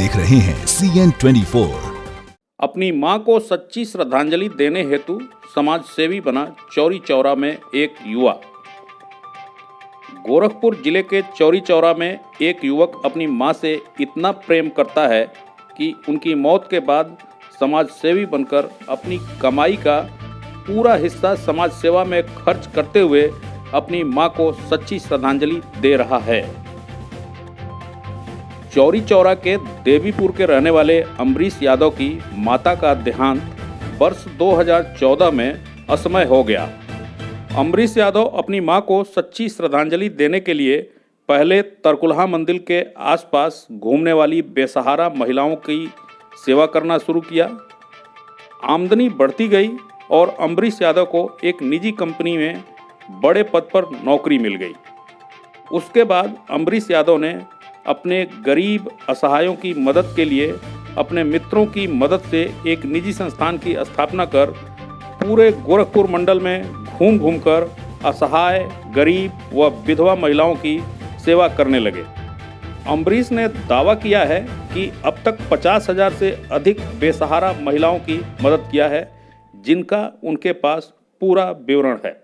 देख रहे हैं CN24। अपनी मां को सच्ची श्रद्धांजलि देने हेतु समाज सेवी बना चौरी चौरा में एक युवा। गोरखपुर जिले के चौरी चौरा में एक युवक अपनी मां से इतना प्रेम करता है कि उनकी मौत के बाद समाज सेवी बनकर अपनी कमाई का पूरा हिस्सा समाज सेवा में खर्च करते हुए अपनी मां को सच्ची श्रद्धांजलि दे रहा है। चौरी चौरा के देवीपुर के रहने वाले अम्बरीश यादव की माता का देहांत वर्ष 2014 में असमय हो गया। अम्बरीश यादव अपनी मां को सच्ची श्रद्धांजलि देने के लिए पहले तरकुलहा मंदिर के आसपास घूमने वाली बेसहारा महिलाओं की सेवा करना शुरू किया। आमदनी बढ़ती गई और अम्बरीश यादव को एक निजी कंपनी में बड़े पद पर नौकरी मिल गई। उसके बाद अम्बरीश यादव ने अपने गरीब असहायों की मदद के लिए अपने मित्रों की मदद से एक निजी संस्थान की स्थापना कर पूरे गोरखपुर मंडल में घूम घूमकर असहाय, गरीब व विधवा महिलाओं की सेवा करने लगे। अम्बरीश ने दावा किया है कि अब तक 50,000 से अधिक बेसहारा महिलाओं की मदद किया है, जिनका उनके पास पूरा विवरण है।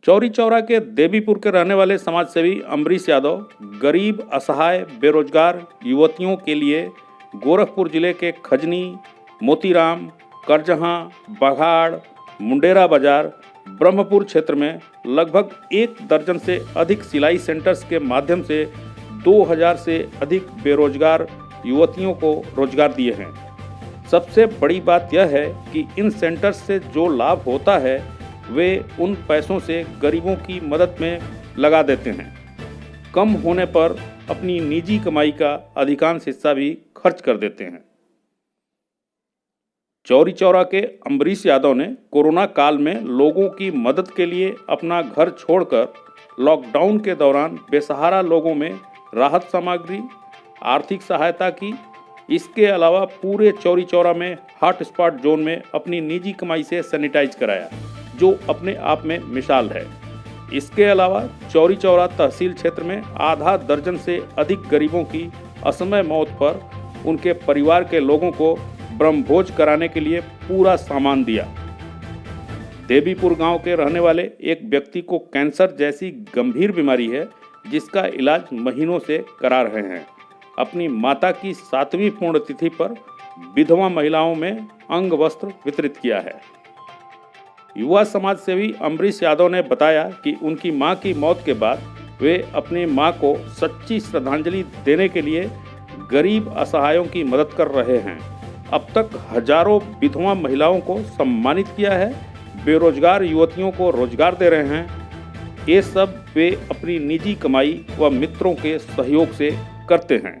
चौरी चौरा के देवीपुर के रहने वाले समाजसेवी अम्बरीश यादव गरीब, असहाय, बेरोजगार युवतियों के लिए गोरखपुर जिले के खजनी, मोतीराम, करजहां, बघाड़, मुंडेरा बाजार, ब्रह्मपुर क्षेत्र में लगभग 1 दर्जन से अधिक सिलाई सेंटर्स के माध्यम से 2000 से अधिक बेरोजगार युवतियों को रोजगार दिए हैं। सबसे बड़ी बात यह है कि इन सेंटर्स से जो लाभ होता है वे उन पैसों से गरीबों की मदद में लगा देते हैं। कम होने पर अपनी निजी कमाई का अधिकांश हिस्सा भी खर्च कर देते हैं। चौरी चौरा के अम्बरीश यादव ने कोरोना काल में लोगों की मदद के लिए अपना घर छोड़कर लॉकडाउन के दौरान बेसहारा लोगों में राहत सामग्री, आर्थिक सहायता की। इसके अलावा पूरे चौरी चौरा में हॉटस्पॉट जोन में अपनी निजी कमाई से सैनिटाइज कराया, जो अपने आप में मिसाल है। इसके अलावा चौरी चौरा तहसील क्षेत्र में आधा दर्जन से अधिक गरीबों की असमय मौत पर उनके परिवार के लोगों को ब्रह्मभोज कराने के लिए पूरा सामान दिया। देवीपुर गांव के रहने वाले एक व्यक्ति को कैंसर जैसी गंभीर बीमारी है, जिसका इलाज महीनों से करा रहे हैं। अपनी माता की 7वीं पुण्यतिथि पर विधवा महिलाओं में अंग वस्त्र वितरित किया है। युवा समाज सेवी अम्बरीश यादव ने बताया कि उनकी मां की मौत के बाद वे अपनी मां को सच्ची श्रद्धांजलि देने के लिए गरीब असहायों की मदद कर रहे हैं। अब तक हजारों विधवा महिलाओं को सम्मानित किया है, बेरोजगार युवतियों को रोजगार दे रहे हैं। ये सब वे अपनी निजी कमाई व मित्रों के सहयोग से करते हैं।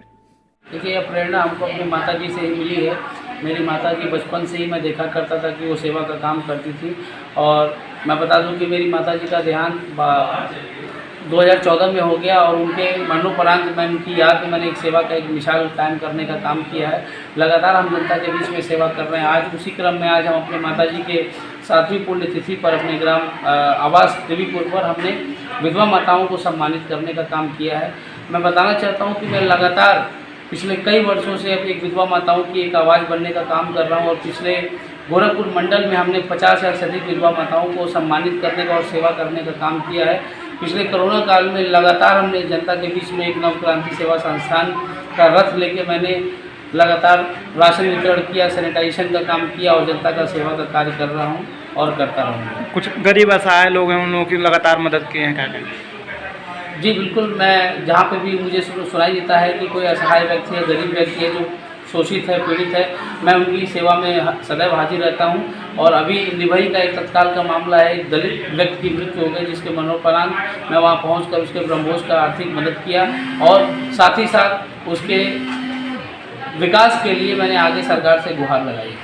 देखिए, यह प्रेरणा हमको अपनी माताजी से ही मिली है। मेरी माताजी बचपन से ही मैं देखा करता था कि वो सेवा का काम करती थी। और मैं बता दूं कि मेरी माताजी का देहांत 2014 में हो गया और उनके मरणोपरांत मैं उनकी याद में मैंने एक सेवा का एक मिसाल कायम करने का काम किया है। लगातार हम जनता के बीच में सेवा कर रहे हैं। आज उसी क्रम में आज हम अपने माताजी के 7वीं पुण्यतिथि पर अपने ग्राम आवास देवीपुर पर हमने विधवा माताओं को सम्मानित करने का काम किया है। मैं बताना चाहता हूँ कि मैं लगातार पिछले कई वर्षों से अब एक विधवा माताओं की एक आवाज़ बनने का काम कर रहा हूँ और पिछले गोरखपुर मंडल में हमने 50,000 से अधिक विधवा माताओं को सम्मानित करने का और सेवा करने का काम किया है। पिछले कोरोना काल में लगातार हमने जनता के बीच में एक नवक्रांति सेवा संस्थान का रथ लेके मैंने लगातार राशन वितरण किया, सैनिटाइजेशन का काम किया और जनता का सेवा का कार्य कर रहा हूँ और करता रहूँगा। कुछ गरीब असहाय लोग हैं, उन लोगों की लगातार मदद किए हैं, क्या करें? जी बिल्कुल, मैं जहाँ पे भी मुझे सुनाई देता है कि कोई असहाय व्यक्ति है, गरीब व्यक्ति है जो शोषित है, पीड़ित है, मैं उनकी सेवा में सदैव हाजिर रहता हूँ। और अभी निभई का एक तत्काल का मामला है, एक दलित व्यक्ति की मृत्यु हो गई, जिसके मरणोपरांत मैं वहाँ पहुँचकर उसके ब्रह्मभोज का आर्थिक मदद किया और साथ ही साथ उसके विकास के लिए मैंने आगे सरकार से गुहार लगाई।